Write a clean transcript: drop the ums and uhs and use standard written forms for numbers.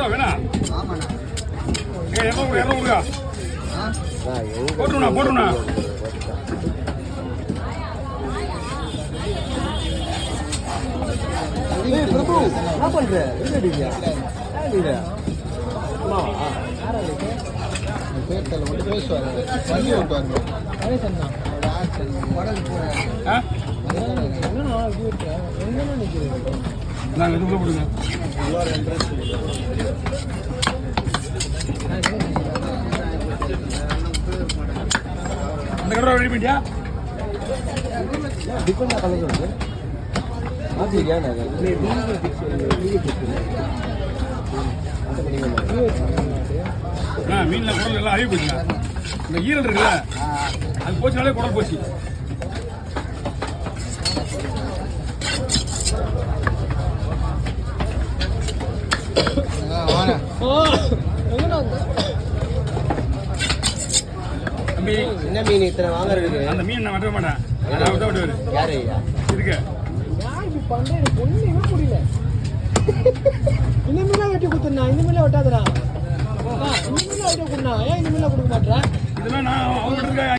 வேணா இரநூறுக்கா போட்டுருண்ணா போட்டுருண்ணா பிரபு என்ன பண்ற பேர்த்தல மட்டும் பேசுவாரு வண்டி ஓட்டுவாரு நாங்கள் இதுக்குள்ள போடுங்க அந்த கடை ரெடி பண்ணியா டிஃபன் கலந்து மீன்ல குடல் எல்லாம் அழிவு போச்சுங்க இந்த ஈரல் இருக்குல்ல அது போச்சுனாலே குடல் போச்சு தம்பி என்ன மீன் இத்தனை வாங்குறது அந்த மீன் நான் வெட்ட மாட்டேன் அதாவது விட்டுவாரு யாரு இருக்கு ஒண்ணுமே புரியல இந்த மீனா வெட்டி குத்துனா இந்த மீனா வெட்டாதடா இந்த மீனா வெட்டி குடுனா ஏன் இந்த மீனா கொடுக்க மாட்டேன் இதெல்லாம் நான் அவங்க